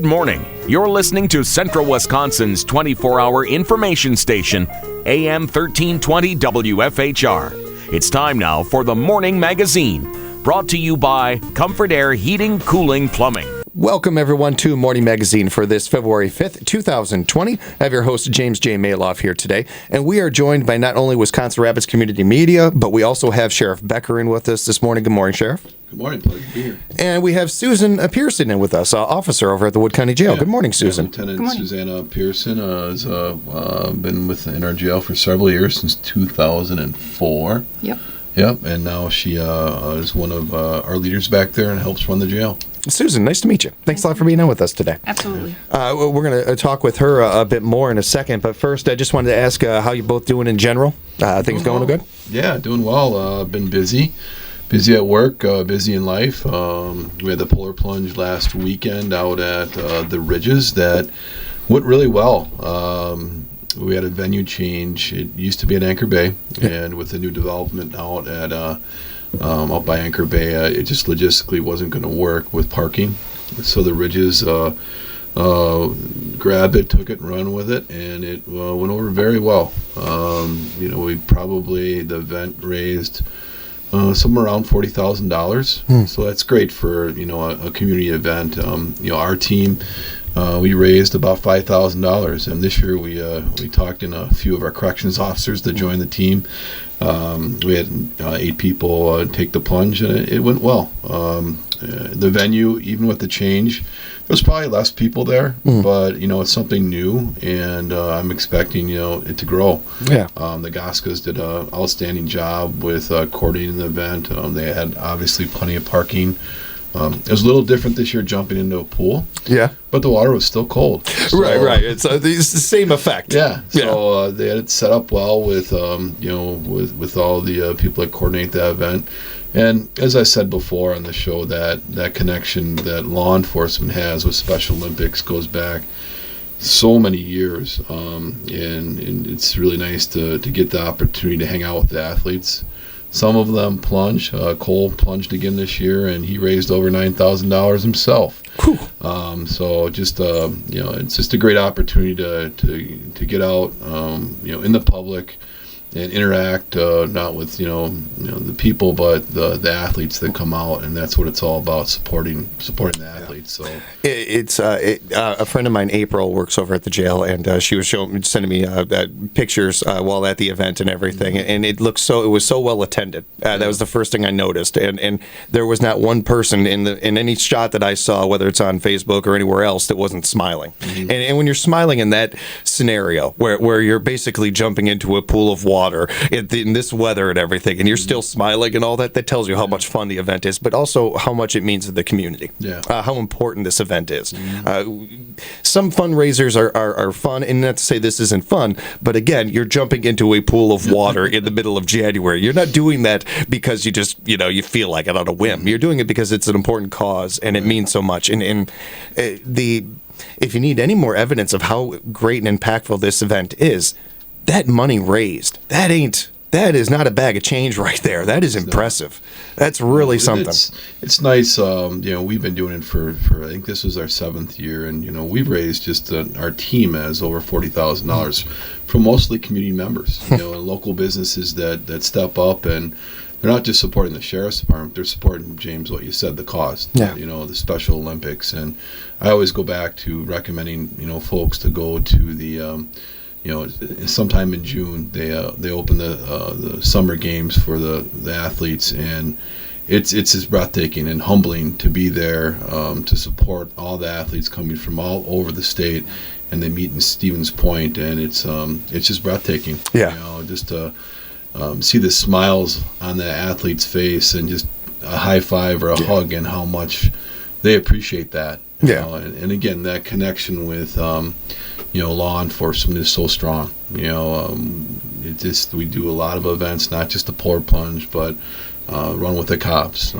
Good morning. You're listening to Central Wisconsin's 24-hour information station, AM 1320 WFHR. It's time now for the Morning Magazine, brought to you by Comfort Air Heating, Cooling, Plumbing. Welcome, everyone, to Morning Magazine for this February 5th, 2020. I have your host, James J. Maloff, here today. And we are joined by not only Wisconsin Rapids Community Media, but we also have Sheriff Becker in with us this morning. Good morning, Sheriff. Good morning. Pleasure to be here. And we have Susan Pearson in with us, officer over at the Wood County Jail. Good morning, Susan. Lieutenant Susanna Pearson has been in our jail for several years, since 2004. Yep, and now she is one of our leaders back there and helps run the jail. Susan, nice to meet you. Thanks a lot for being on with us today. Absolutely. We're going to talk with her a bit more in a second, but first I just wanted to ask how you both doing in general. Things going good? Yeah, doing well. Been busy at work, busy in life. We had the polar plunge last weekend out at the Ridges that went really well. We had a venue change. It used to be at Anchor Bay, and with the new development out at out by Anchor Bay, it just logistically wasn't going to work with parking. So the Ridges grabbed it, took it, and run with it, and it went over very well. The event raised somewhere around $40,000. So that's great for a community event. Our team. We raised about $5,000, and this year we talked in a few of our corrections officers to join the team. We had 8 people take the plunge, and it went well. The venue, even with the change, there's probably less people there, but it's something new, and I'm expecting it to grow. Yeah. The Goskas did an outstanding job with coordinating the event. They had obviously plenty of parking. It was a little different this year jumping into a pool. Yeah. But the water was still cold. So, right. It's the same effect. Yeah. So they had it set up well with with all the people that coordinate that event. And as I said before on the show, that connection that law enforcement has with Special Olympics goes back so many years. And it's really nice to get the opportunity to hang out with the athletes. Some of them plunge. Cole plunged again this year, and he raised over $9,000 himself. So just it's just a great opportunity to get out, in the public and interact, not with the people, but the athletes that come out, and that's what it's all about, supporting the athletes. So it's a friend of mine, April, works over at the jail, and she was sending me pictures while at the event and everything, and it was so well attended. That was the first thing I noticed, and there was not one person in any shot that I saw, whether it's on Facebook or anywhere else, that wasn't smiling. Mm-hmm. And when you're smiling in that scenario, where you're basically jumping into a pool of water in this weather and everything, and you're still smiling and all that tells you how much fun the event is, but also how much it means to the community. How important this event is. Some fundraisers are fun, and not to say this isn't fun, but again, you're jumping into a pool of water in the middle of January. You're not doing that because you just you feel like it on a whim. You're doing it because it's an important cause and it means so much. And if you need any more evidence of how great and impactful this event is, that money raised, that is not a bag of change right there. That is impressive. That's really something. It's nice. We've been doing it for I think this was our 7th year, and we've raised our team has over $40,000 from mostly community members, and local businesses that step up, and they're not just supporting the sheriff's department. They're supporting, James, what you said, the cause. The Special Olympics, and I always go back to recommending folks to go to the. Sometime in June they open the summer games for the athletes, and it's just breathtaking and humbling to be there to support all the athletes coming from all over the state, and they meet in Stevens Point, and it's just breathtaking. Just to see the smiles on the athlete's face, and just a high five or a hug, and how much they appreciate that. And again, that connection with law enforcement is so strong. We do a lot of events, not just the polar plunge, but Run with the Cops.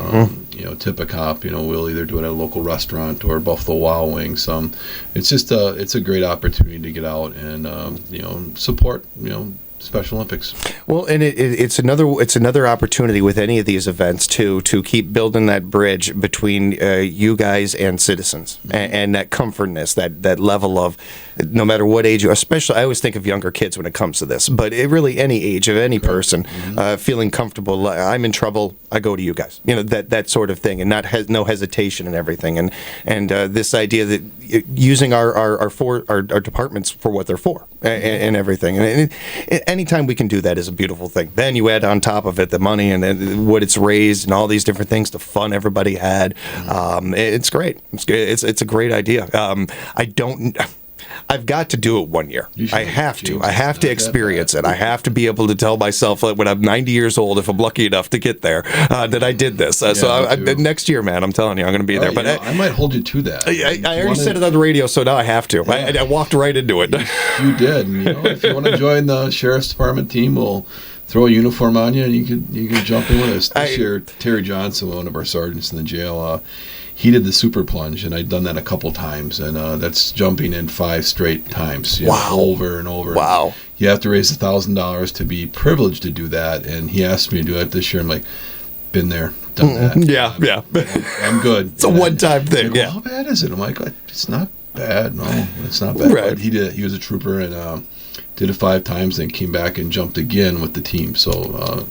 Tip a cop. We'll either do it at a local restaurant or Buffalo Wild Wings. It's just it's a great opportunity to get out and support Special Olympics. Well, and it's another opportunity with any of these events to keep building that bridge between you guys and citizens, and that comfortness, that level of, no matter what age, especially I always think of younger kids when it comes to this, but really any age of any person feeling comfortable. I'm in trouble, I go to you guys. That sort of thing, and no hesitation and everything, and this idea that using our departments for what they're for and everything, and anytime we can do that is a beautiful thing. Then you add on top of it the money and then what it's raised and all these different things, the fun everybody had. It's great. It's a great idea. I've got to do it one year. I have to experience it. I have to be able to tell myself that when I'm 90 years old, if I'm lucky enough to get there, that I did this. Next year, man, I'm telling you, I'm going to be there. But I might hold you to that. I already said it on the radio, so now I have to. Yeah. I walked right into it. You did. And, if you want to join the Sheriff's Department team, we'll throw a uniform on you, and you can jump in with us. This year, Terry Johnson, one of our sergeants in the jail, he did the super plunge, and I'd done that a couple times, and that's jumping in 5 straight times, over and over. Wow! You have to raise $1,000 to be privileged to do that, and he asked me to do it this year. I'm like, been there, done that. Yeah. I'm good. It's a one-time thing. Like, yeah. How bad is it? I'm like, it's not bad. No, it's not bad. Right. But he did. He was a trooper, and did it 5 times, then came back and jumped again with the team. So.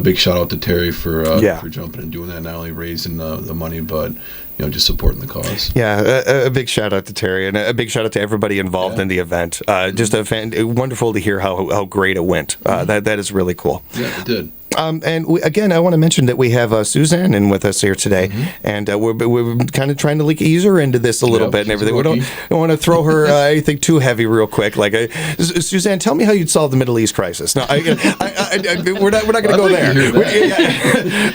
Big shout out to Terry for jumping and doing that, not only raising the money, but just supporting the cause. Yeah, a big shout out to Terry, and a big shout out to everybody involved in the event. Just wonderful to hear how great it went. That is really cool. Yeah, it did. And again, I want to mention that we have Suzanne in with us here today, and we're kind of trying to ease her into this a little bit and everything. We don't want to throw her anything too heavy real quick. Suzanne, tell me how you'd solve the Middle East crisis. No, we're not going to go there.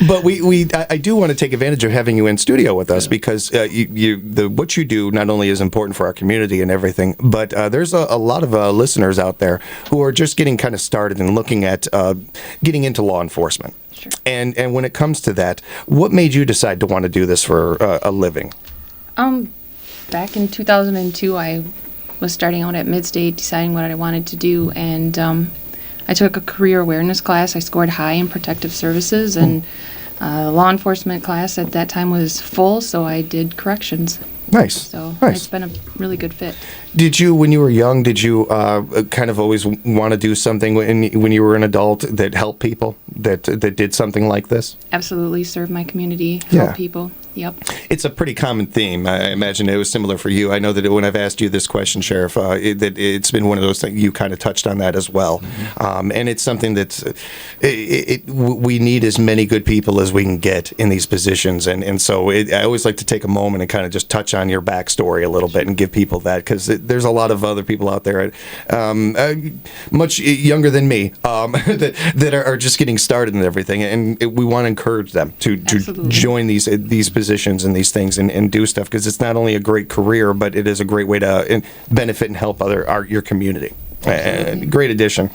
But I do want to take advantage of having you in studio with us because what you do not only is important for our community and everything, but there's a lot of listeners out there who are just getting kind of started and looking at getting into law enforcement. Sure. And when it comes to that, what made you decide to want to do this for a living? Back in 2002, I was starting out at Midstate, deciding what I wanted to do, and I took a career awareness class. I scored high in protective services, and law enforcement class at that time was full, so I did corrections. Nice. So nice. It's been a really good fit. Did you, when you were young, kind of always want to do something when you were an adult that helped people, that did something like this? Absolutely. Serve my community, help people. Yep. It's a pretty common theme. I imagine it was similar for you. I know that when I've asked you this question, Sheriff, that it's been one of those things. You kind of touched on that as well. And it's something that we need as many good people as we can get in these positions. And so I always like to take a moment and kind of just touch on your backstory a little bit and give people that, because there's a lot of other people out there much younger than me that are just getting started and everything. And we want to encourage them to join these positions and these things and do stuff, because it's not only a great career, but it is a great way to benefit and help your community. Great addition.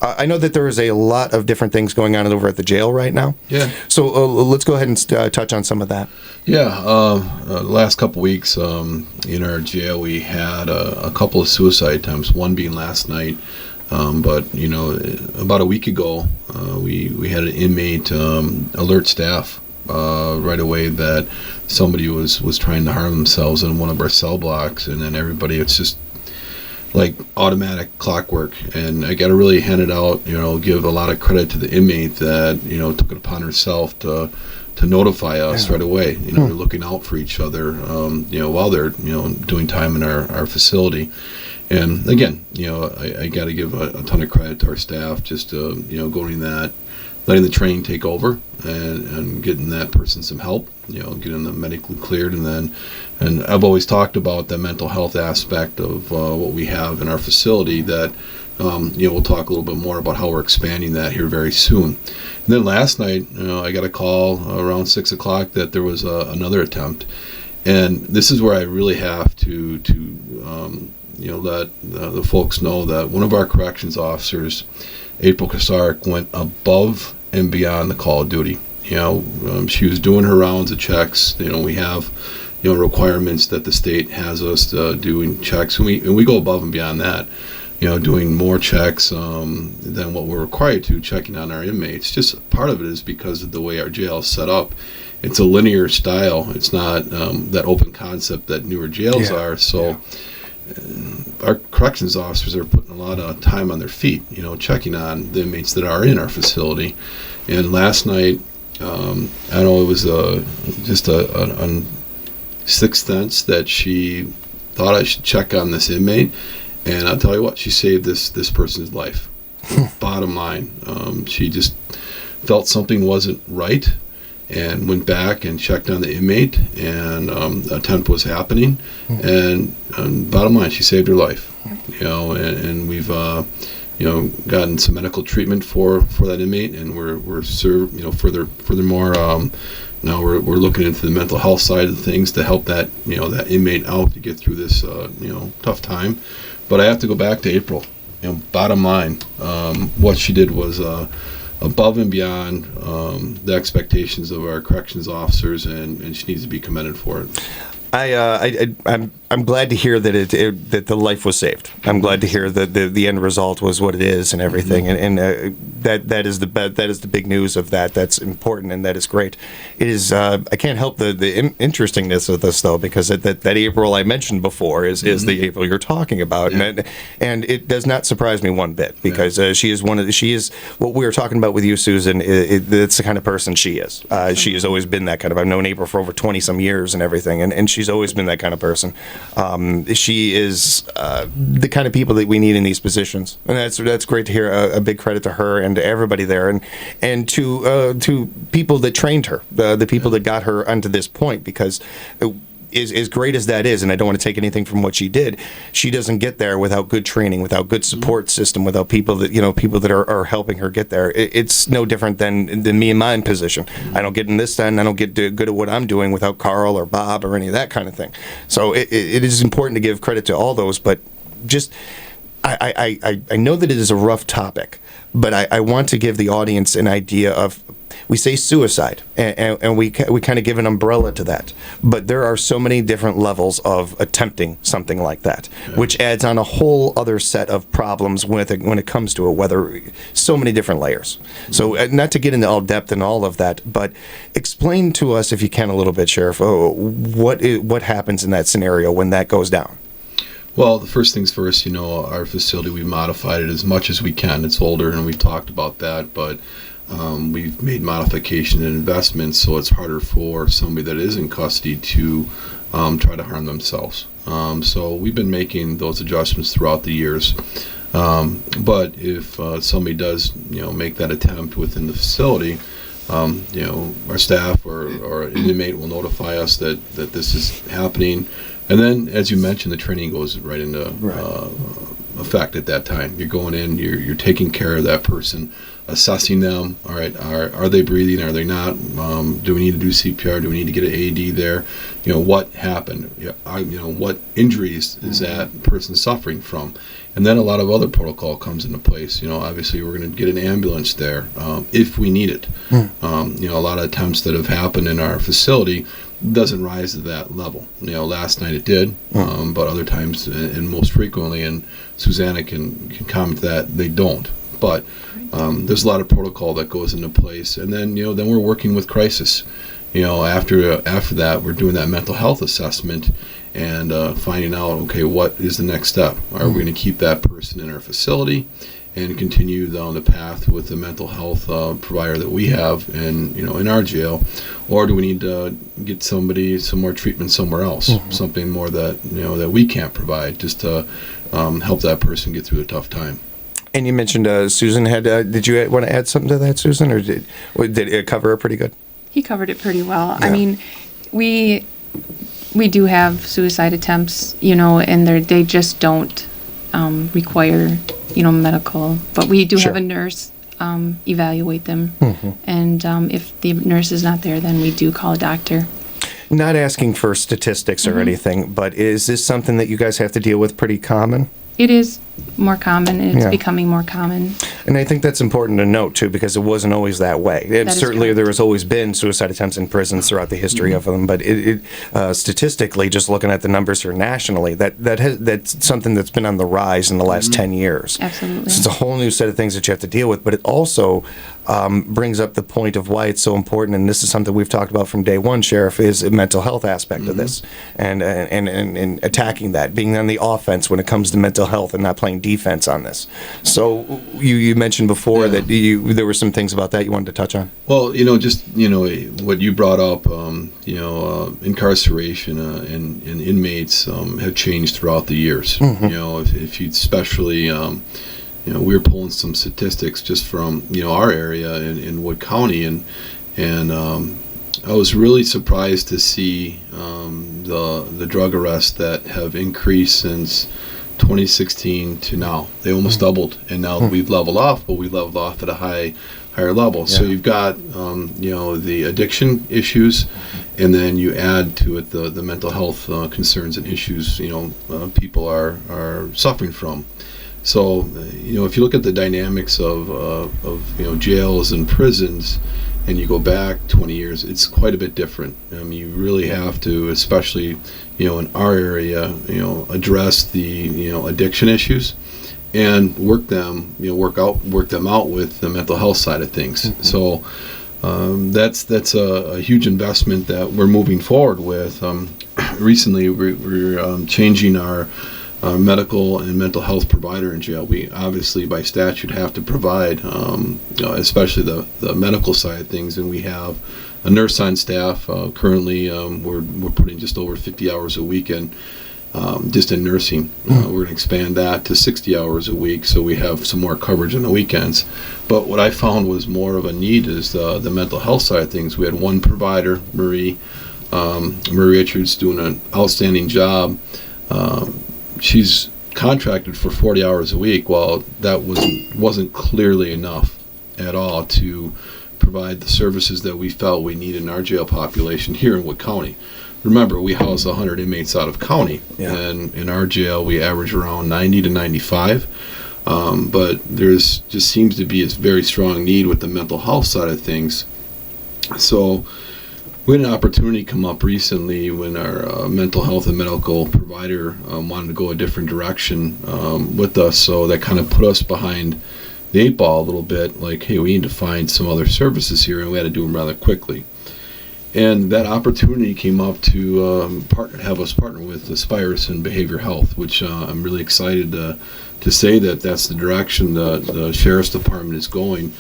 I know that there is a lot of different things going on over at the jail right now. Yeah. So let's go ahead and touch on some of that. Yeah. Last couple weeks in our jail, we had a couple of suicide attempts, one being last night. But, about a week ago, we had an inmate alert staff right away that somebody was trying to harm themselves in one of our cell blocks, and then everybody, it's just like automatic clockwork. And I got to really hand it out, give a lot of credit to the inmate that took it upon herself to notify us right away. They're looking out for each other while they're doing time in our facility. And again, I got to give a ton of credit to our staff, just going that, letting the training take over and getting that person some help, getting them medically cleared. And I've always talked about the mental health aspect of what we have in our facility that, we'll talk a little bit more about how we're expanding that here very soon. And then last night, I got a call around 6 o'clock that there was another attempt. And this is where I really have to let the folks know that one of our corrections officers, April Kasarek, went above and beyond the call of duty. She was doing her rounds of checks. We have requirements that the state has us doing checks, and we go above and beyond that. doing more checks than what we're required to, checking on our inmates. Just part of it is because of the way our jail is set up. It's a linear style. It's not that open concept that newer jails are. So our corrections officers are putting a lot of time on their feet, checking on the inmates that are in our facility. And last night, I know it was just a sixth sense that she thought I should check on this inmate. And I'll tell you what, she saved this person's life. Bottom line, she just felt something wasn't right and went back and checked on the inmate, and attempt was happening. And bottom line, she saved her life. And we've gotten some medical treatment for that inmate, and we're served. Furthermore, now we're looking into the mental health side of things to help that that inmate out to get through this tough time. But I have to go back to April. Bottom line, what she did was above and beyond the expectations of our corrections officers, and she needs to be commended for it. I'm glad to hear that that the life was saved. I'm glad to hear that the end result was what it is and everything, and that is the big news of that. That's important, and that is great. It is. I can't help the interestingness of this though, because that April I mentioned before is the April you're talking about, and it does not surprise me one bit, because she is what we were talking about with you, Susan. It's the kind of person she is. She has always been that kind of. I've known April for over 20 some years and everything, and she's always been that kind of person. She is the kind of people that we need in these positions, and that's great to hear. A big credit to her and to everybody there, and to people that trained her, the people that got her onto this point, because as great as that is, and I don't want to take anything from what she did, she doesn't get there without good training, without good support system, without people that are helping her get there. It's no different than me in my position. I don't get in this end, I don't get good at what I'm doing without Carl or Bob or any of that kind of thing. So it is important to give credit to all those, but just I know that it is a rough topic, but I want to give the audience an idea of. We say suicide, and we kind of give an umbrella to that. But there are so many different levels of attempting something like that, which adds on a whole other set of problems when it comes to it, whether so many different layers. So not to get into all depth and all of that, but explain to us, if you can, a little bit, Sheriff, what happens in that scenario when that goes down. Well, the first things first, our facility, we modified it as much as we can. It's older, and we've talked about that, but we've made modification and investments, so it's harder for somebody that is in custody to try to harm themselves. So we've been making those adjustments throughout the years. But if somebody does, make that attempt within the facility, our staff or an inmate will notify us that this is happening. And then, as you mentioned, the training goes right into effect at that time. You're going in, you're taking care of that person, assessing them. All right, are they breathing? Are they not? Do we need to do CPR? Do we need to get an AED there? What happened? What injuries is that person suffering from? And then a lot of other protocol comes into place. Obviously we're going to get an ambulance there if we need it. A lot of attempts that have happened in our facility doesn't rise to that level. Last night it did, but other times, and most frequently, and Susanna can comment that, they don't. But there's a lot of protocol that goes into place, and then then we're working with crisis. After that, we're doing that mental health assessment and finding out, okay, what is the next step? Are we going to keep that person in our facility and continue down the path with the mental health provider that we have in our jail, or do we need to get somebody some more treatment somewhere else, something more that that we can't provide, just to help that person get through a tough time. And you mentioned Susan had. Did you want to add something to that, Susan, or did it cover it pretty good? He covered it pretty well. Yeah. I mean, we do have suicide attempts, and they just don't require medical. But we do have a nurse evaluate them, and if the nurse is not there, then we do call a doctor. Not asking for statistics or anything, but is this something that you guys have to deal with pretty common? It is. more common, and it's Yeah. becoming more common. And I think that's important to note, too, because it wasn't always that way. And That is certainly correct. there has always been suicide attempts in prisons throughout the history of them, but statistically, just looking at the numbers here nationally, that's something that's been on the rise in the last 10 years. Absolutely. So it's a whole new set of things that you have to deal with, but it also brings up the point of why it's so important, and this is something we've talked about from day one, Sheriff, is a mental health aspect of this, and attacking that, being on the offense when it comes to mental health and not playing defense on this. So you mentioned before that there were some things about that you wanted to touch on. Well, just what you brought up, incarceration and inmates have changed throughout the years. If you especially, we were pulling some statistics just from our area in Wood County, and I was really surprised to see the drug arrests that have increased since 2016 to now. They almost doubled, and now we've leveled off, but we leveled off at a higher level. So you've got the addiction issues, and then you add to it the mental health concerns and issues people are suffering from. So if you look at the dynamics of jails and prisons, and you go back 20 years, it's quite a bit different. You really have to, especially in our area, address the addiction issues, and work them out with the mental health side of things. So that's a huge investment that we're moving forward with. Recently, we're changing our medical and mental health provider in jail. We obviously by statute have to provide, especially the medical side of things, and we have a nurse on staff. Currently, we're putting just over 50 hours a week in, just in nursing. We're going to expand that to 60 hours a week, so we have some more coverage on the weekends. But what I found was more of a need is the mental health side of things. We had one provider, Marie Richards, doing an outstanding job. She's contracted for 40 hours a week. Well, that wasn't clearly enough at all to provide the services that we felt we need in our jail population here in Wood County. Remember, we house 100 inmates out of county, and in our jail we average around 90 to 95. But there's just seems to be a very strong need with the mental health side of things. So we had an opportunity come up recently when our mental health and medical provider wanted to go a different direction with us, so that kind of put us behind the 8 ball a little bit, like, hey, we need to find some other services here, and we had to do them rather quickly. And that opportunity came up to have us partner with Aspirus and Behavior Health, which I'm really excited to say that that's the direction the Sheriff's Department is going.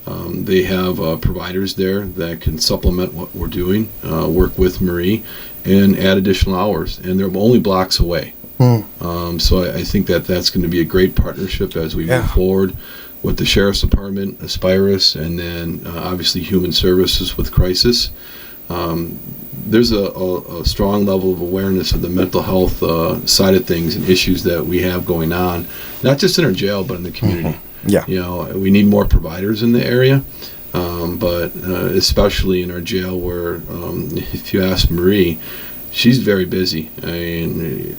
They have providers there that can supplement what we're doing, work with Marie, and add additional hours. And they're only blocks away. So I think that's going to be a great partnership as we move forward with the Sheriff's Department, Aspirus, and then obviously Human Services with Crisis. There's a strong level of awareness of the mental health side of things and issues that we have going on, not just in our jail, but in the community. We need more providers in the area, but especially in our jail where, if you ask Marie, she's very busy. I mean,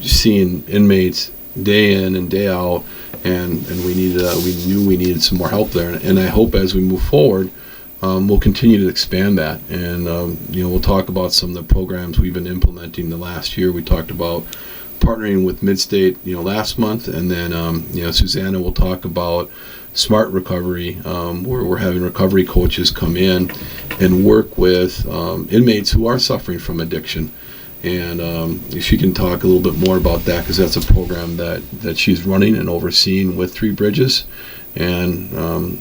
seeing inmates day in and day out, and we knew we needed some more help there. And I hope as we move forward, we'll continue to expand that. And we'll talk about some of the programs we've been implementing the last year. We talked about partnering with Midstate, last month, and then Susanna will talk about Smart Recovery, where we're having recovery coaches come in and work with inmates who are suffering from addiction. And she can talk a little bit more about that, because that's a program that she's running and overseeing with Three Bridges, and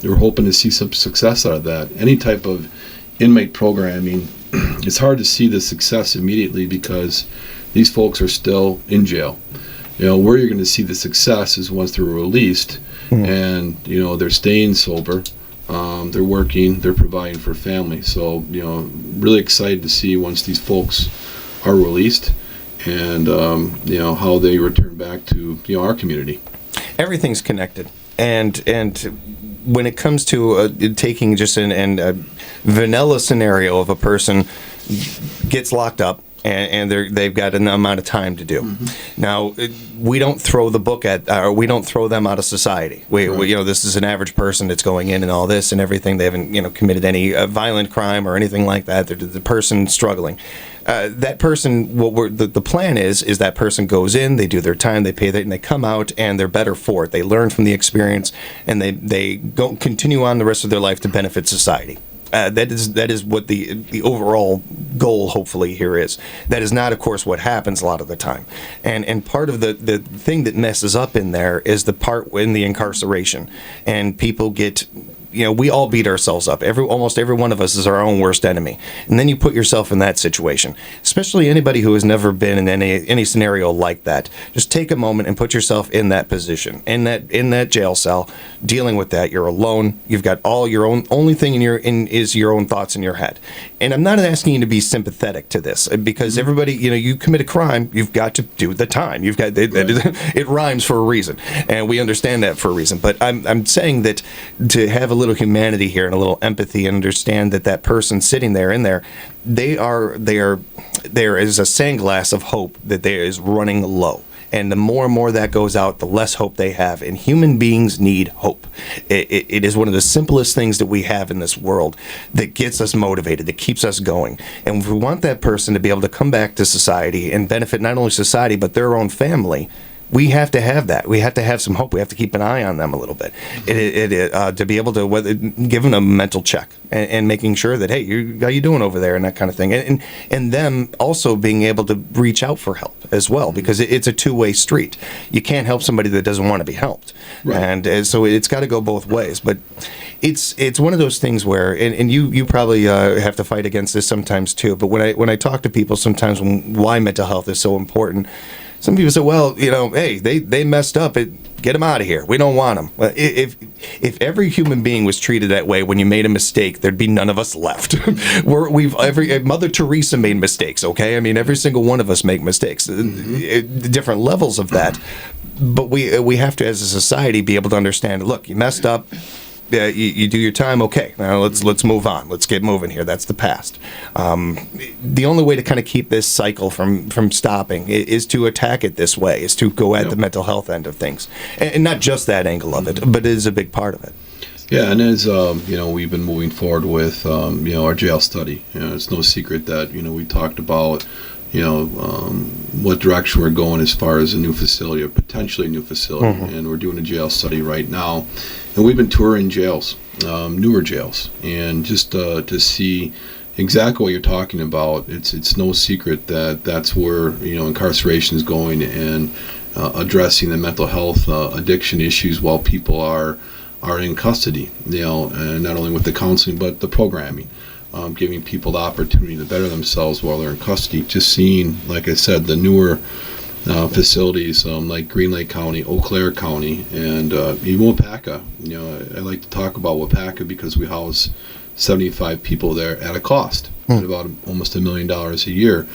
we're hoping to see some success out of that. Any type of inmate programming, it's hard to see the success immediately because these folks are still in jail. Where you're going to see the success is once they're released, and they're staying sober, they're working, they're providing for family. So really excited to see once these folks are released, and how they return back to our community. Everything's connected, and when it comes to taking just a vanilla scenario of a person gets locked up, and they've got an amount of time to do. Now, we don't throw the book at, or we don't throw them out of society. We this is an average person that's going in and all this and everything. They haven't committed any violent crime or anything like that. They're the person struggling. That person, the plan is that person goes in, they do their time, they pay that, and they come out and they're better for it. They learn from the experience, and they go continue on the rest of their life to benefit society. That is what the overall goal, hopefully, here is. That is not, of course, what happens a lot of the time. And part of the thing that messes up in there is the part in the incarceration. And people get, we all beat ourselves up. Almost every one of us is our own worst enemy. And then you put yourself in that situation, especially anybody who has never been in any scenario like that. Just take a moment and put yourself in that position, in that jail cell, dealing with that. You're alone. You've got all your own. Only thing is your own thoughts in your head. And I'm not asking you to be sympathetic to this, because everybody, you commit a crime, you've got to do the time. You've got it rhymes for a reason, and we understand that for a reason. But I'm saying that to have a little humanity here and a little empathy, and understand that person sitting there in there, there is a sandglass of hope that there is running low. And the more and more that goes out, the less hope they have. And human beings need hope. It is one of the simplest things that we have in this world that gets us motivated, that keeps us going. And if we want that person to be able to come back to society and benefit not only society, but their own family, we have to have that. We have to have some hope. We have to keep an eye on them a little bit. To be able to give them a mental check and making sure that, hey, how you doing over there, and that kind of thing. And them also being able to reach out for help as well, because it's a two-way street. You can't help somebody that doesn't want to be helped. Right. And so it's got to go both ways. But it's one of those things where, and you probably have to fight against this sometimes too, but when I talk to people sometimes why mental health is so important, some people say, well, hey, they messed up. Get them out of here. We don't want them. Well, if every human being was treated that way when you made a mistake, there'd be none of us left. Mother Teresa made mistakes, okay? I mean, every single one of us make mistakes, different levels of that. But we have to, as a society, be able to understand, look, you messed up. You do your time, okay. Now let's move on. Let's get moving here. That's the past. The only way to kind of keep this cycle from stopping is to attack it this way, is to go at the mental health end of things, and not just that angle of it, but it is a big part of it. Yeah, and as we've been moving forward with our jail study. It's no secret that we talked about what direction we're going as far as a new facility, or potentially a new facility, and we're doing a jail study right now. And we've been touring jails, newer jails, and just to see exactly what you're talking about. It's no secret that that's where incarceration is going, and addressing the mental health addiction issues while people are in custody. And not only with the counseling but the programming, giving people the opportunity to better themselves while they're in custody. Just seeing, like I said, the newer facilities like Green Lake County, Eau Claire County, and even Wapaka. I like to talk about Wapaka because we house 75 people there at a cost, at about almost $1 million a year.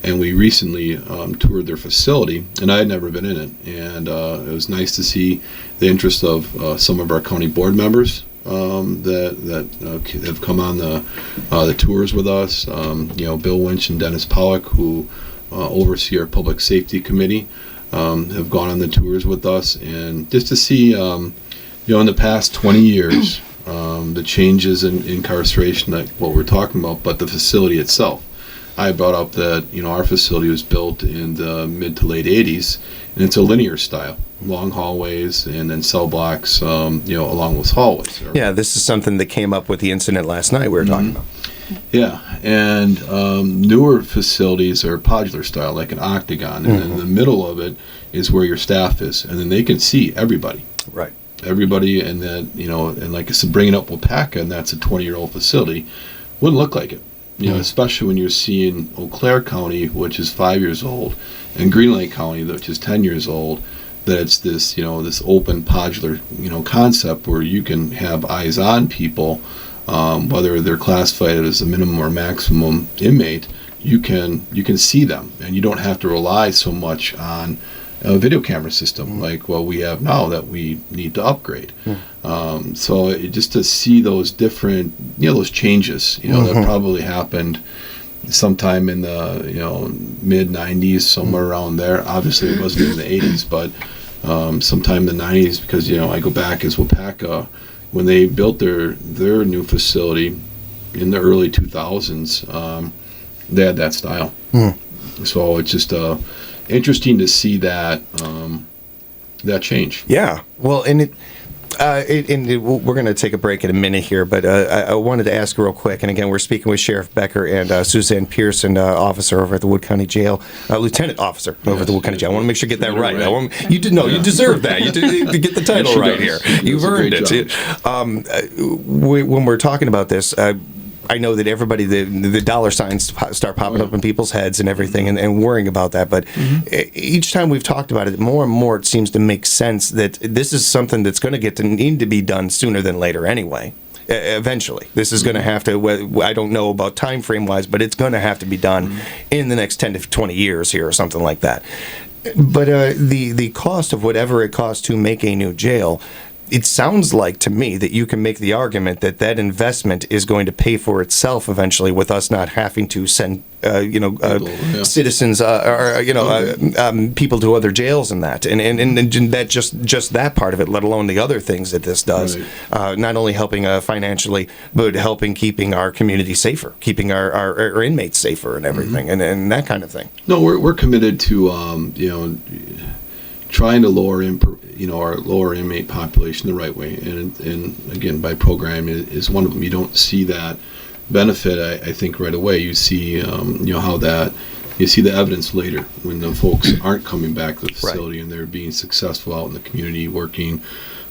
And we recently toured their facility, and I had never been in it. And it was nice to see the interest of some of our county board members that have come on the tours with us. Bill Winch and Dennis Pollock, who oversee our public safety committee, have gone on the tours with us, and just to see in the past 20 years the changes in incarceration, that what we're talking about, but the facility itself. I brought up that our facility was built in the mid to late 80s, and it's a linear style, long hallways and then cell blocks along those hallways. Yeah, this is something that came up with the incident last night we were talking about. Yeah, and newer facilities are podular style, like an octagon, and in the middle of it is where your staff is, and then they can see everybody. Right. Everybody, and then, and like I said, bringing up Wapaka, and that's a 20-year-old facility, wouldn't look like it. Especially when you're seeing Eau Claire County, which is 5 years old, and Green Lake County, which is 10 years old, that it's this, this open podular, concept where you can have eyes on people. Whether they're classified as a minimum or maximum inmate, you can see them, and you don't have to rely so much on a video camera system like what we have now that we need to upgrade. So just to see those different, those changes, that probably happened, sometime in the mid 90s, somewhere around there. Obviously, it wasn't in the 80s, but sometime in the 90s, because I go back as Wapaka, when they built their new facility in the early 2000s, they had that style. So it's just interesting to see that change. Yeah. Well, and we're going to take a break in a minute here, but I wanted to ask real quick. And again, we're speaking with Sheriff Becker and Suzanne Pearson, officer over at the Wood County Jail, lieutenant officer over at the Wood County Jail. I want to make sure you get that right. You deserve that. You get the title right here. You've earned it. When we're talking about this, I know that everybody, the dollar signs start popping up in people's heads and everything, and worrying about that. But each time we've talked about it, more and more it seems to make sense that this is something that's going to need to be done sooner than later anyway. Eventually, this is going to have to. I don't know about time frame wise, but it's going to have to be done in the next 10 to 20 years here, or something like that. But the cost of whatever it costs to make a new jail, it sounds like to me that you can make the argument that investment is going to pay for itself eventually, with us not having to send citizens people to other jails and that, and that just that part of it, let alone the other things that this does. Right. Not only helping financially, but helping keeping our community safer, keeping our inmates safer and everything, and that kind of thing. No, we're committed to trying to lower our lower inmate population the right way, and again, by program is one of them. You don't see that benefit, I think, right away. You see how that you see the evidence later when the folks aren't coming back to the facility, and they're being successful out in the community, working,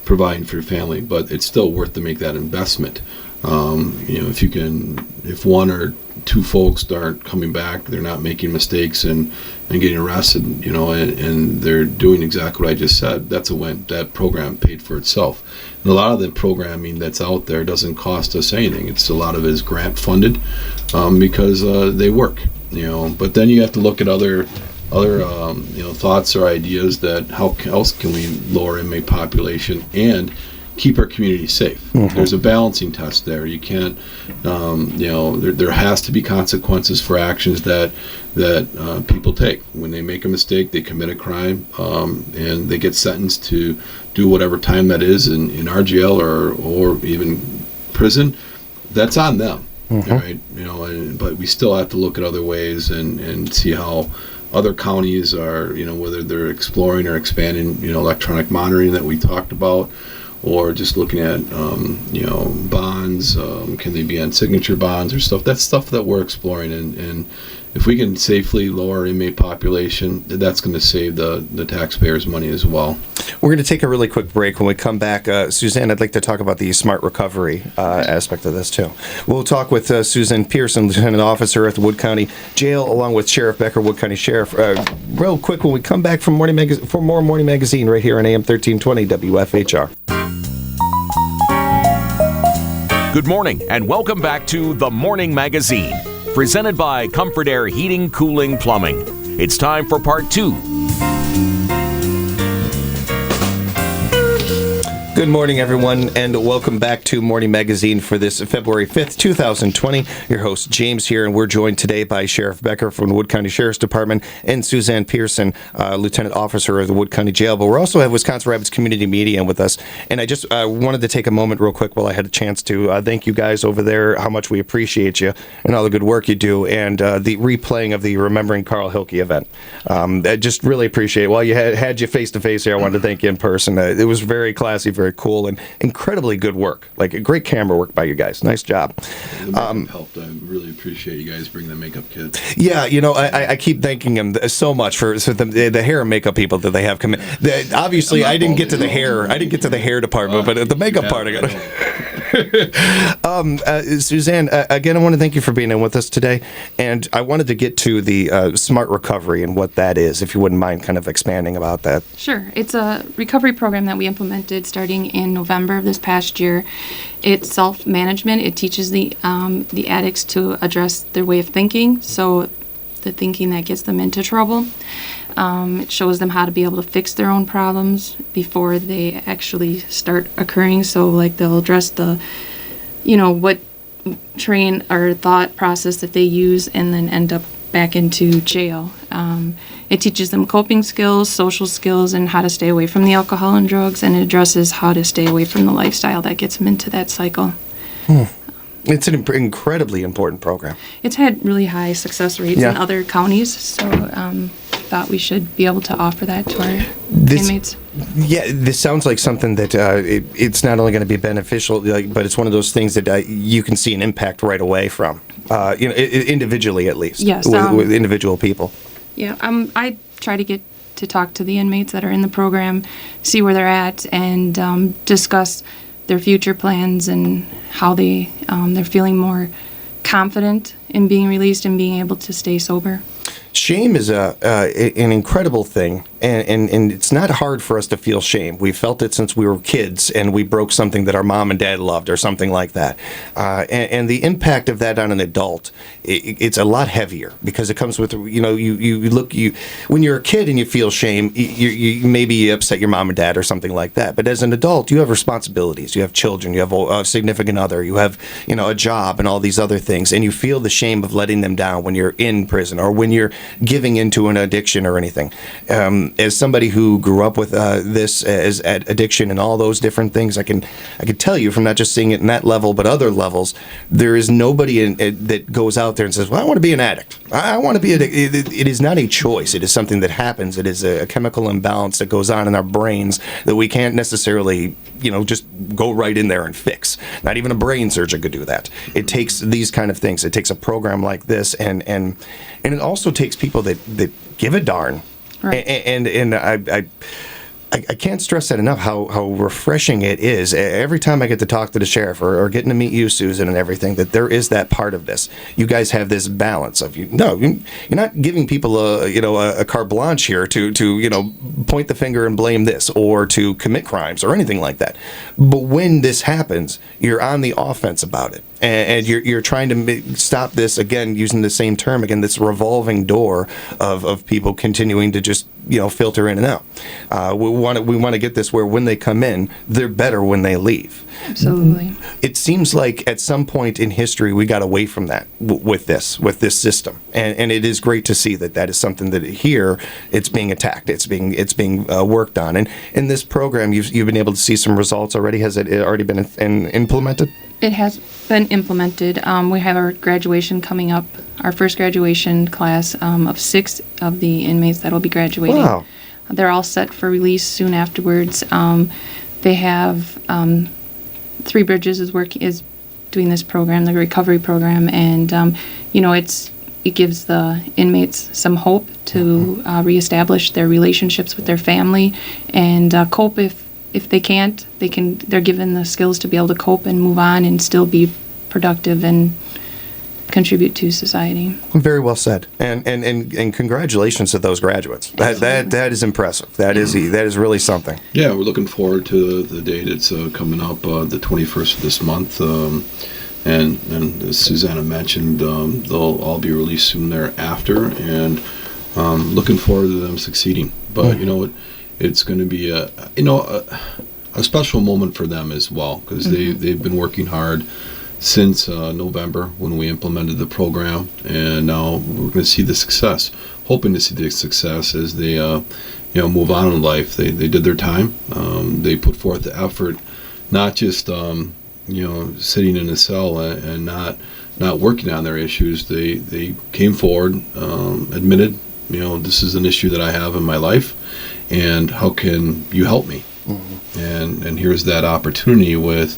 providing for your family. But it's still worth to make that investment. If one or two folks aren't coming back, they're not making mistakes and getting arrested, and they're doing exactly what I just said, that's a win. That program paid for itself. And a lot of the programming that's out there doesn't cost us anything. It's a lot of it is grant funded because they work, But then you have to look at other thoughts or ideas that how else can we lower inmate population and keep our community safe. There's a balancing test there. You can't, there has to be consequences for actions that people take. When they make a mistake, they commit a crime, and they get sentenced to do whatever time that is in our jail or even prison. That's on them, right? But we still have to look at other ways and see how other counties are, whether they're exploring or expanding, electronic monitoring that we talked about, or just looking at, bonds. Can they be on signature bonds or stuff? That's stuff that we're exploring. And if we can safely lower inmate population, that's going to save the taxpayers money as well. We're going to take a really quick break. When we come back, Suzanne, I'd like to talk about the smart recovery aspect of this, too. We'll talk with Suzanne Pearson, Lieutenant Officer at the Wood County Jail, along with Sheriff Becker, Wood County Sheriff. Real quick, when we come back from for more Morning Magazine right here on AM 1320 WFHR. Good morning, and welcome back to The Morning Magazine, presented by Comfort Air Heating, Cooling, Plumbing. It's time for part 2. Good morning, everyone, and welcome back to Morning Magazine for this February 5th, 2020. Your host, James, here, and we're joined today by Sheriff Becker from the Wood County Sheriff's Department and Suzanne Pearson, Lieutenant Officer of the Wood County Jail. But we also have Wisconsin Rapids Community Media with us, and I just wanted to take a moment real quick while I had a chance to thank you guys over there, how much we appreciate you and all the good work you do, and the replaying of the Remembering Carl Hilke event. I just really appreciate it. While you had you face-to-face here, I wanted to thank you in person. It was very classy, very cool, and incredibly good work. Like, a great camera work by you guys. Nice job. The makeup helped. I really appreciate you guys bringing the makeup kit. Yeah, I keep thanking them so much for the hair and makeup people that they have come in. Obviously, I didn't get to the hair. I didn't get to the hair department, but the makeup part, I got it. Suzanne, again, I want to thank you for being in with us today, and I wanted to get to the smart recovery and what that is, if you wouldn't mind kind of expanding about that. Sure. It's a recovery program that we implemented starting in November of this past year. It's self-management. It teaches the addicts to address their way of thinking, so the thinking that gets them into trouble. It shows them how to be able to fix their own problems before they actually start occurring. So, like, they'll address what train or thought process that they use and then end up back into jail. It teaches them coping skills, social skills, and how to stay away from the alcohol and drugs, and it addresses how to stay away from the lifestyle that gets them into that cycle. It's an incredibly important program. It's had really high success rates in other counties, so thought we should be able to offer that to our inmates. Yeah, this sounds like something that it's not only going to be beneficial, but it's one of those things that you can see an impact right away from, individually at least. Yes, with individual people. Yeah, I try to get to talk to the inmates that are in the program, see where they're at, and discuss their future plans and how they're feeling more confident in being released and being able to stay sober. Shame is an incredible thing, and it's not hard for us to feel shame. We felt it since we were kids, and we broke something that our mom and dad loved, or something like that. And the impact of that on an adult, it's a lot heavier because it comes with when you're a kid and you feel shame, you maybe upset your mom and dad or something like that. But as an adult, you have responsibilities. You have children. You have a significant other. You have a job and all these other things, and you feel the shame of letting them down when you're in prison or when you're giving into an addiction or anything. As somebody who grew up with this as addiction and all those different things, I can tell you from not just seeing it in that level but other levels, there is nobody that goes out there and says, well, I want to be an addict. I want to be addicted. It is not a choice. It is something that happens. It is a chemical imbalance that goes on in our brains that we can't necessarily just go right in there and fix. Not even a brain surgeon could do that. It takes these kind of things. It takes a program like this, and it also takes people that give a darn. Right. And I can't stress that enough, how refreshing it is every time I get to talk to the sheriff or getting to meet you, Susan, and everything, that there is that part of this. You guys have this balance of you're not giving people a carte blanche here to point the finger and blame this or to commit crimes or anything like that. But when this happens, you're on the offense about it. And you're trying to stop this, again, using the same term, again, this revolving door of people continuing to just, filter in and out. We want to get this where when they come in, they're better when they leave. Absolutely. It seems like at some point in history, we got away from that with this system. And it is great to see that is something that here, it's being attacked. It's being worked on. And in this program, you've been able to see some results already. Has it already been implemented? It has been implemented. We have our graduation coming up, our first graduation class of 6 of the inmates that will be graduating. Wow. They're all set for release soon afterwards. They have Three Bridges is doing this program, the recovery program, and it gives the inmates some hope to reestablish their relationships with their family and cope if they can't. They're given the skills to be able to cope and move on and still be productive and contribute to society. Very well said, and congratulations to those graduates. That is impressive. That is really something. Yeah, we're looking forward to the date. It's coming up the 21st of this month, and as Susanna mentioned, they'll all be released soon thereafter, and looking forward to them succeeding. But it's going to be a special moment for them as well, because they've been working hard since November when we implemented the program, and now we're going to see the success, hoping to see the success as they move on in life. They did their time. They put forth the effort, not just sitting in a cell and not working on their issues. They came forward, admitted, this is an issue that I have in my life, and how can you help me? And here's that opportunity with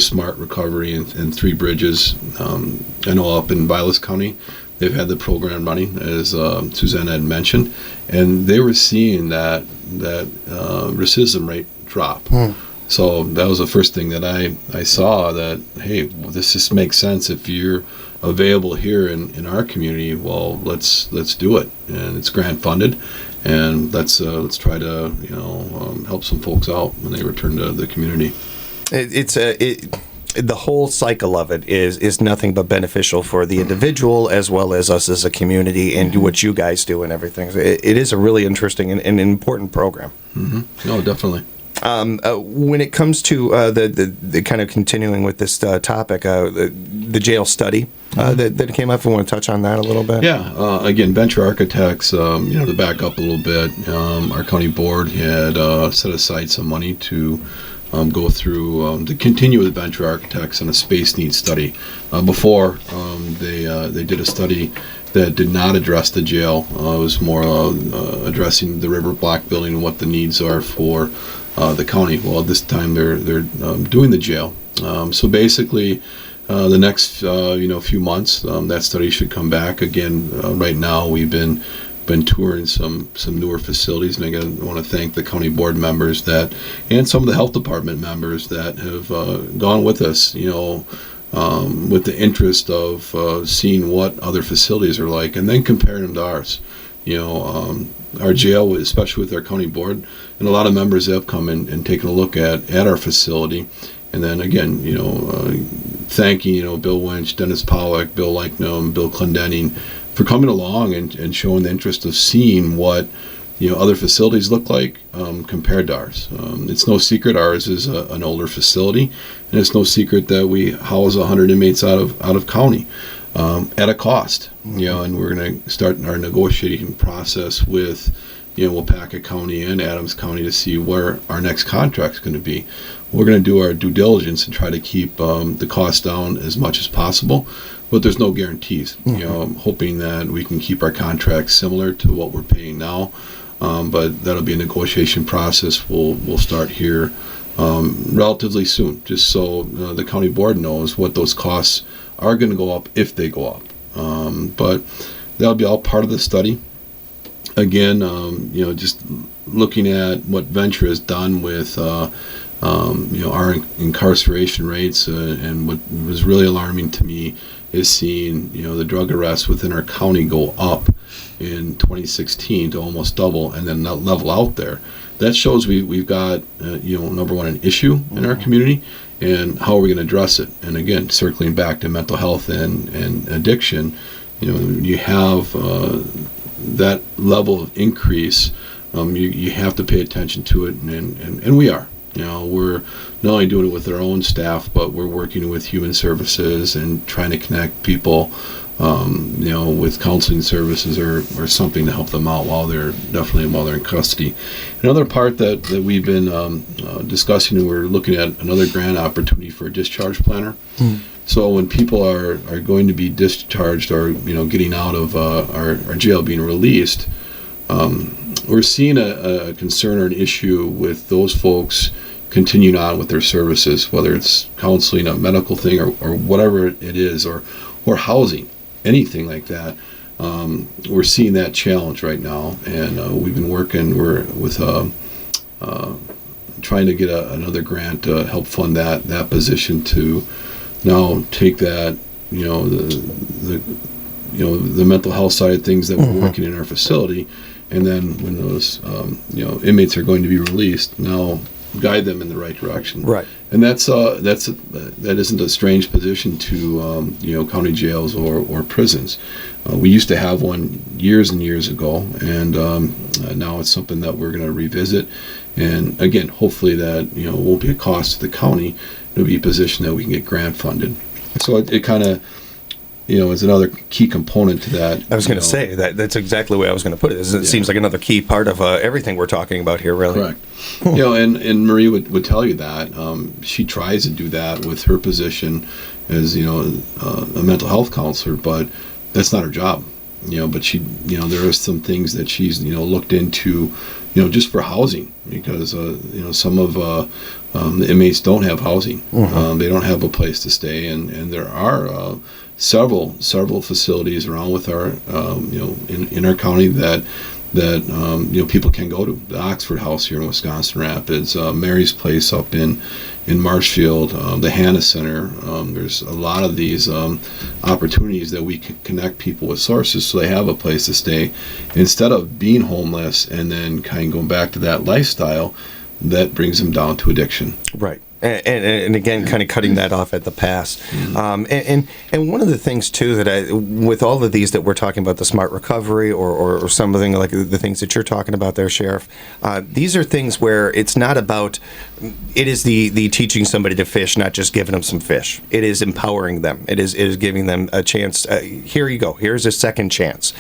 Smart Recovery and Three Bridges. I know up in Vilas County, they've had the program running, as Susanna had mentioned, and they were seeing that recidivism rate drop. So that was the first thing that I saw, that, hey, this just makes sense. If you're available here in our community, well, let's do it. And it's grant funded, and let's try to help some folks out when they return to the community. The whole cycle of it is nothing but beneficial for the individual as well as us as a community, and what you guys do and everything. It is a really interesting and important program. No, definitely. When it comes to the kind of continuing with this topic, the jail study that came up, I want to touch on that a little bit. Yeah, again, Venture Architects, to back up a little bit, our county board had set aside some money to go through, to continue with Venture Architects on a space needs study. Before, they did a study that did not address the jail. It was more addressing the river block building and what the needs are for the county. Well, this time they're doing the jail. So basically, the next few months, that study should come back. Again, right now we've been touring some newer facilities, and again, I want to thank the county board members and some of the health department members that have gone with us. With the interest of seeing what other facilities are like, and then comparing them to ours. Our jail, especially with our county board, and a lot of members have come and taken a look at our facility. And then again, thanking, Bill Winch, Dennis Pollock, Bill Leichner, Bill Clendenning for coming along and showing the interest of seeing what, other facilities look like compared to ours. It's no secret ours is an older facility, and it's no secret that we house 100 inmates out of county at a cost. And we're going to start our negotiating process with Wapaka County and Adams County to see where our next contract's going to be. We're going to do our due diligence and try to keep the cost down as much as possible, but there's no guarantees. I'm hoping that we can keep our contracts similar to what we're paying now, but that'll be a negotiation process. We'll start here relatively soon, just so the county board knows what those costs are going to go up if they go up. But that'll be all part of the study. Again, just looking at what Venture has done with our incarceration rates, and what was really alarming to me is seeing the drug arrests within our county go up in 2016 to almost double, and then not level out there. That shows we've got number one, an issue in our community, and how are we going to address it. And again, circling back to mental health and addiction, you have that level of increase. You have to pay attention to it, and we are. We're not only doing it with our own staff, but we're working with human services and trying to connect people, with counseling services or something to help them out while they're in custody. Another part that we've been discussing, and we're looking at another grant opportunity for a discharge planner. So when people are going to be discharged or getting out of our jail, being released, we're seeing a concern or an issue with those folks continuing on with their services, whether it's counseling, a medical thing, or whatever it is, or housing, anything like that. We're seeing that challenge right now, and we've been working. We're with trying to get another grant to help fund that position to now take that the mental health side of things that we're working in our facility, and then when those inmates are going to be released, now guide them in the right direction. Right. And that isn't a strange position to county jails or prisons. We used to have one years and years ago, and now it's something that we're going to revisit. And again, hopefully that it won't be a cost to the county. It'll be a position that we can get grant funded. So it kind of is another key component to that. I was going to say that's exactly the way I was going to put it. It seems like another key part of everything we're talking about here, really. Correct. And Marie would tell you that she tries to do that with her position as a mental health counselor, but that's not her job. But she there are some things that she's looked into, just for housing, because some of the inmates don't have housing. They don't have a place to stay, and there are several facilities around with our in our county that people can go to. The Oxford House here in Wisconsin Rapids, Mary's Place up in Marshfield, the Hannah Center. There's a lot of these opportunities that we can connect people with sources so they have a place to stay instead of being homeless and then kind of going back to that lifestyle that brings them down to addiction. Right. And again, kind of cutting that off at the pass. And one of the things too that with all of these that we're talking about, the smart recovery or something like the things that you're talking about there, Sheriff, these are things where it's not about, it is the teaching somebody to fish, not just giving them some fish. It is empowering them. It is giving them a chance. Here you go. Here's a second chance.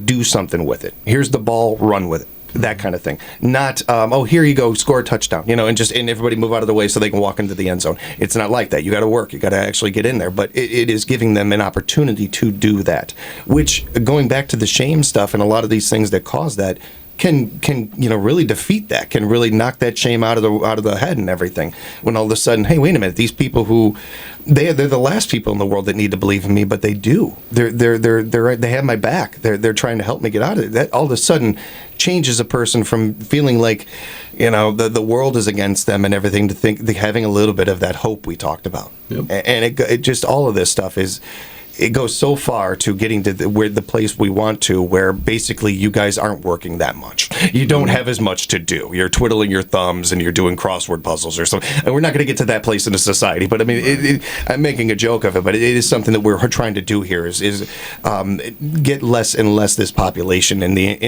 Do something with it. Here's the ball. Run with it. That kind of thing. Not, here you go, score a touchdown, and everybody move out of the way so they can walk into the end zone. It's not like that. You got to work. You got to actually get in there. But it is giving them an opportunity to do that, which, going back to the shame stuff and a lot of these things that cause that, can really defeat that, can really knock that shame out of the head and everything. When all of a sudden, hey, wait a minute, these people who they're the last people in the world that need to believe in me, but they do. They have my back. They're trying to help me get out of it. That all of a sudden changes a person from feeling like the world is against them and everything to having a little bit of that hope we talked about. Yep. And it just all of this stuff it goes so far to getting to the place we want to, where basically you guys aren't working that much. You don't have as much to do. You're twiddling your thumbs and you're doing crossword puzzles or something. And we're not going to get to that place in a society, but I mean, I'm making a joke of it, but it is something that we're trying to do here is get less and less this population in the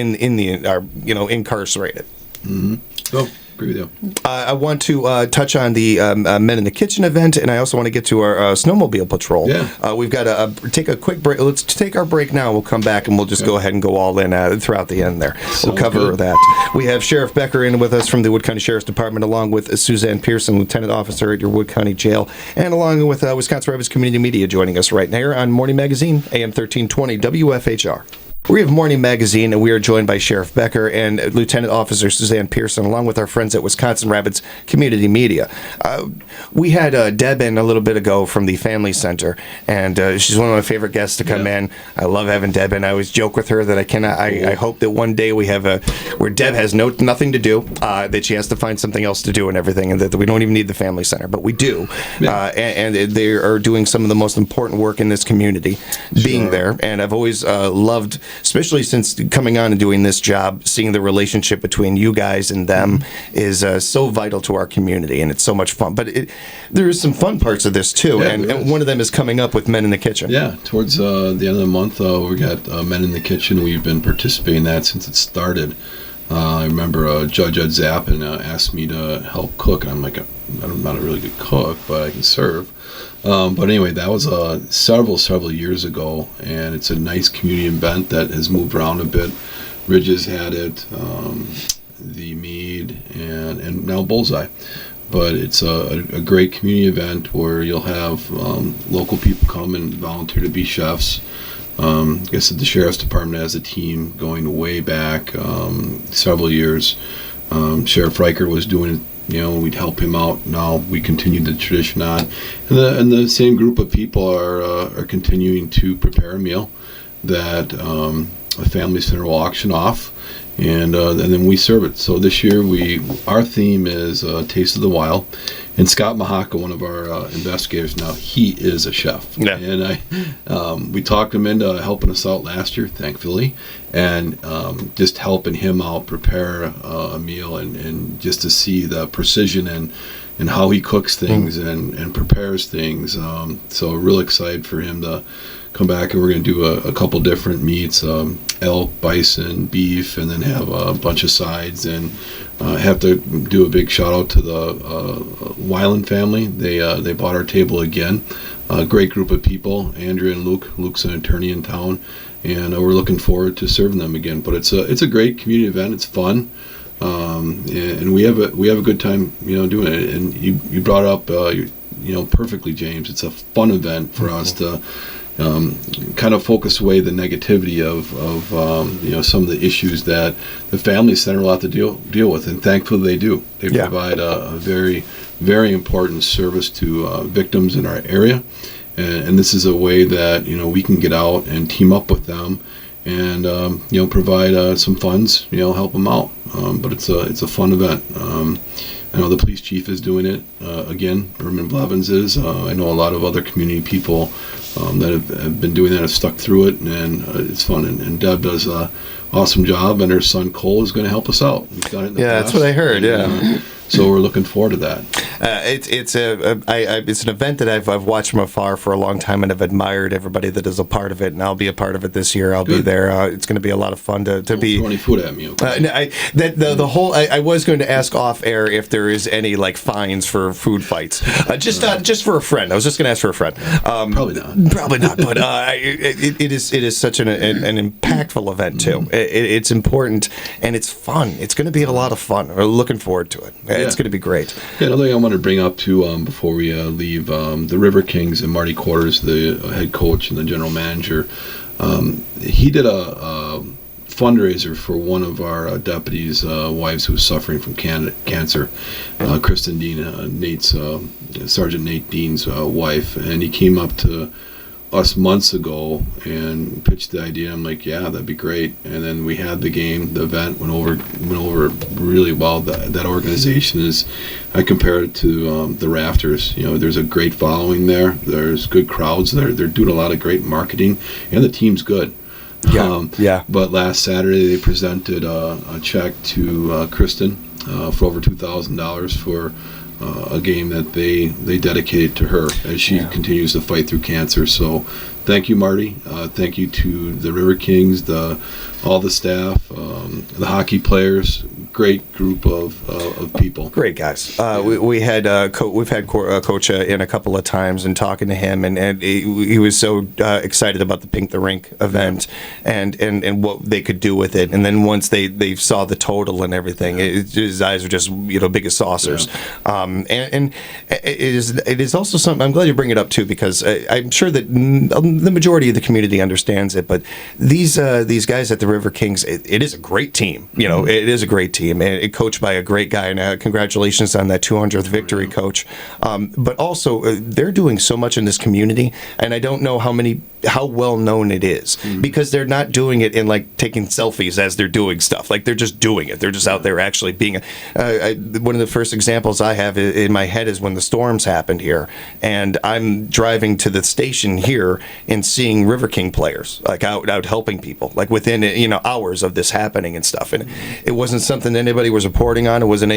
incarcerated. Mm-hmm. Oh. Agree with you. I want to touch on the Men in the Kitchen event, and I also want to get to our Snowmobile Patrol. Yeah. We've got to take a quick break. Let's take our break now. We'll come back, and we'll just go ahead and go all in throughout the end there. We'll cover that. We have Sheriff Becker in with us from the Wood County Sheriff's Department, along with Suzanne Pearson, Lieutenant Officer at your Wood County Jail, and along with Wisconsin Rapids Community Media joining us right now on Morning Magazine, AM 1320 WFHR. We have Morning Magazine, and we are joined by Sheriff Becker and Lieutenant Officer Suzanne Pearson, along with our friends at Wisconsin Rapids Community Media. We had Deb in a little bit ago from the Family Center, and she's one of my favorite guests to come in. I love having Deb in. I always joke with her that I hope that one day we have where Deb has nothing to do, that she has to find something else to do and everything, and that we don't even need the Family Center, but we do. Yeah. And they are doing some of the most important work in this community, being there. And I've always loved, especially since coming on and doing this job, seeing the relationship between you guys and them is so vital to our community, and it's so much fun. But there is some fun parts of this too, and one of them is coming up with Men in the Kitchen. Yeah, towards the end of the month, we got Men in the Kitchen. We've been participating in that since it started. I remember Judge Ed Zappin asked me to help cook, and I'm like, I'm not a really good cook, but I can serve. But anyway, that was several years ago, and it's a nice community event that has moved around a bit. Ridges had it, the Mead, and now Bullseye. But it's a great community event where you'll have local people come and volunteer to be chefs. I guess the Sheriff's Department has a team going way back several years. Sheriff Riker was doing it. We'd help him out. Now we continue the tradition on, and the same group of people are continuing to prepare a meal that a family center will auction off, and then we serve it. So this year our theme is Taste of the Wild, and Scott Mahaka, one of our investigators now, he is a chef. Yeah. And we talked him into helping us out last year, thankfully, and just helping him out prepare a meal and just to see the precision and how he cooks things and prepares things. So really excited for him to come back, and we're going to do a couple different meats, elk, bison, beef, and then have a bunch of sides. And have to do a big shout out to the Weiland family. They bought our table again. A great group of people. Andrea and Luke. Luke's an attorney in town, and we're looking forward to serving them again. But it's a great community event. It's fun, and we have a good time, doing it. And you brought up, perfectly, James. It's a fun event for us to kind of focus away the negativity of some of the issues that the Family Center will have to deal with, and thankfully they do. They provide a very, very important service to victims in our area, and this is a way that we can get out and team up with them, and provide some funds, help them out. But it's a fun event. I know the police chief is doing it again. Herman Blevins is. I know a lot of other community people that have been doing that, have stuck through it, and it's fun. And Deb does an awesome job, and her son Cole is going to help us out. He's done it in the past. That's what I heard. So we're looking forward to that. It's an event that I've watched from afar for a long time, and I've admired everybody that is a part of it, and I'll be a part of it this year. I'll be there. It's going to be a lot of fun to be. Throw any food at me, okay? The whole. I was going to ask off air if there is any like fines for food fights. Just for a friend. I was just going to ask for a friend. Probably not. Probably not. But it is such an impactful event too. It's important and it's fun. It's going to be a lot of fun. We're looking forward to it. It's going to be great. Yeah, another thing I want to bring up too before we leave, the River Kings and Marty Quarters, the head coach and the general manager, he did a fundraiser for one of our deputies' wives who was suffering from cancer, Kristen Dean, Sergeant Nate Dean's wife, and he came up to us months ago and pitched the idea. I'm like, yeah, that'd be great. And then we had the event went over really well. That organization is, I compare it to the Rafters. There's a great following there. There's good crowds. They're doing a lot of great marketing, and the team's good. Yeah. But last Saturday they presented a check to Kristen for over $2,000 for a game that they dedicated to her as she continues to fight through cancer. So thank you, Marty. Thank you to the River Kings, all the staff, the hockey players. Great group of people. Great guys. We've had Coach in a couple of times and talking to him, and he was so excited about the Pink the Rink event and what they could do with it. And then once they saw the total and everything, his eyes were just big as saucers. And it is also something. I'm glad you bring it up too, because I'm sure that the majority of the community understands it. But these guys at the River Kings, it is a great team. It is a great team. And coached by a great guy, and congratulations on that 200th victory, Coach. But also, they're doing so much in this community, and I don't know how well known it is, because they're not doing it in like taking selfies as they're doing stuff. Like they're just doing it. They're just out there actually being. One of the first examples I have in my head is when the storms happened here, and I'm driving to the station here and seeing River King players like out helping people, like within hours of this happening and stuff. And it wasn't something anybody was reporting on. It wasn't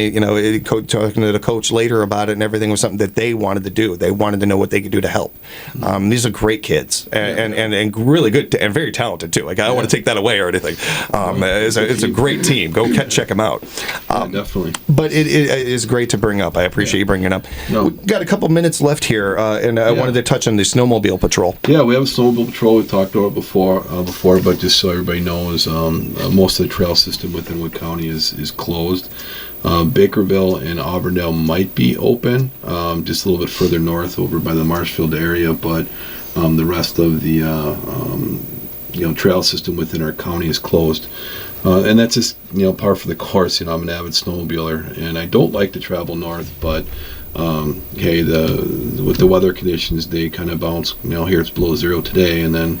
talking to the coach later about it, and everything was something that they wanted to do. They wanted to know what they could do to help. These are great kids and really good and very talented too. Like I don't want to take that away or anything. It's a great team. Go check them out. Definitely. But it is great to bring up. I appreciate you bringing it up. We've got a couple minutes left here, and I wanted to touch on the Snowmobile Patrol. Yeah, we have a Snowmobile Patrol. We've talked about it before, but just so everybody knows, most of the trail system within Wood County is closed. Bakerville and Auburndale might be open, just a little bit further north over by the Marshfield area, but the rest of the trail system within our county is closed. And that's just par for the course. I'm an avid snowmobiler, and I don't like to travel north, but with the weather conditions, they kind of bounce. Here it's below zero today, and then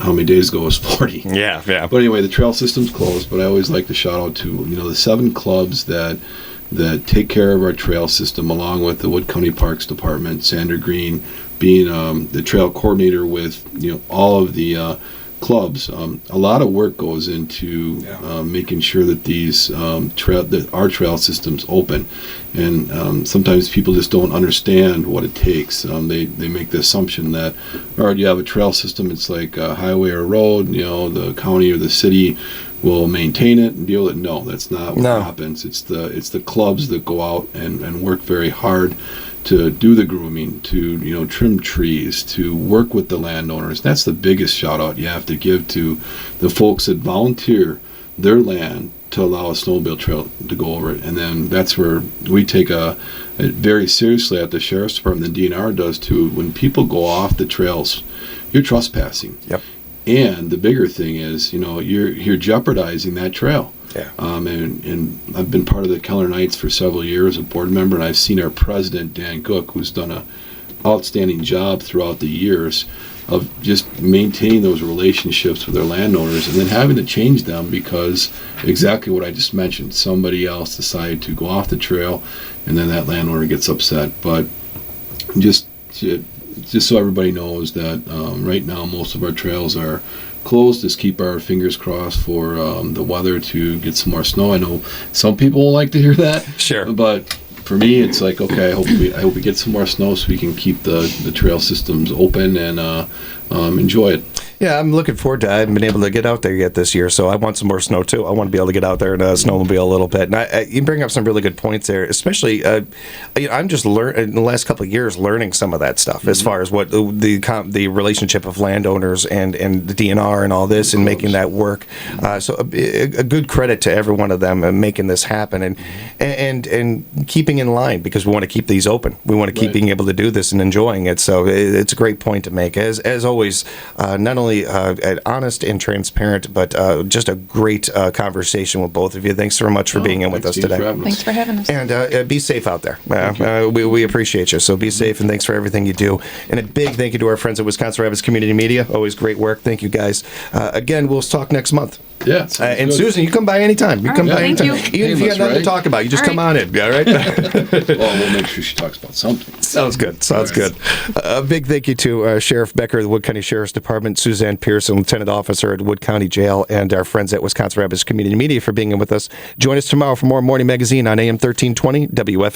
how many days ago was 40. Yeah. But anyway, the trail system's closed, but I always like to shout out to the 7 clubs that take care of our trail system, along with the Wood County Parks Department. Sandra Green being the trail coordinator with all of the clubs. A lot of work goes into making sure that these our trail system's open, and sometimes people just don't understand what it takes. They make the assumption that, all right, you have a trail system, it's like a highway or a road, the county or the city will maintain it and deal with it. No, that's not what happens. It's the clubs that go out and work very hard to do the grooming, to trim trees, to work with the landowners. That's the biggest shout out you have to give to the folks that volunteer their land to allow a snowmobile trail to go over it. And then that's where we take it very seriously at the Sheriff's Department. The DNR does too. When people go off the trails, you're trespassing. Yep. And the bigger thing is, you're jeopardizing that trail. Yeah. And I've been part of the Keller Knights for several years, a board member, and I've seen our president, Dan Cook, who's done an outstanding job throughout the years of just maintaining those relationships with their landowners, and then having to change them because exactly what I just mentioned, somebody else decided to go off the trail, and then that landowner gets upset. But just so everybody knows that right now most of our trails are closed. Just keep our fingers crossed for the weather to get some more snow. I know some people will like to hear that. Sure. But for me, it's like, okay, I hope we get some more snow so we can keep the trail systems open and enjoy it. Yeah, I'm looking forward to it. I haven't been able to get out there yet this year, so I want some more snow too. I want to be able to get out there and snowmobile a little bit. And you bring up some really good points there, especially I'm just in the last couple of years learning some of that stuff as far as what the relationship of landowners and the DNR and all this and making that work. So a good credit to every one of them and making this happen and keeping in line, because we want to keep these open. We want to keep being able to do this and enjoying it. So it's a great point to make. As always, not only honest and transparent, but just a great conversation with both of you. Thanks so much for being in with us today. Thanks for having us. And be safe out there. We appreciate you. So be safe, and thanks for everything you do. And a big thank you to our friends at Wisconsin Rapids Community Media. Always great work. Thank you, guys. Again, we'll talk next month. Yeah. And good. Susan, you come by anytime. You come by anytime. Even if you got nothing to talk about, you just come on in. All right? Well, we'll make sure she talks about something. Sounds good. Sounds good. A big thank you to Sheriff Becker of the Wood County Sheriff's Department, Suzanne Pearson, Lieutenant Officer at Wood County Jail, and our friends at Wisconsin Rapids Community Media for being in with us. Join us tomorrow for more Morning Magazine on AM 1320 WFHR.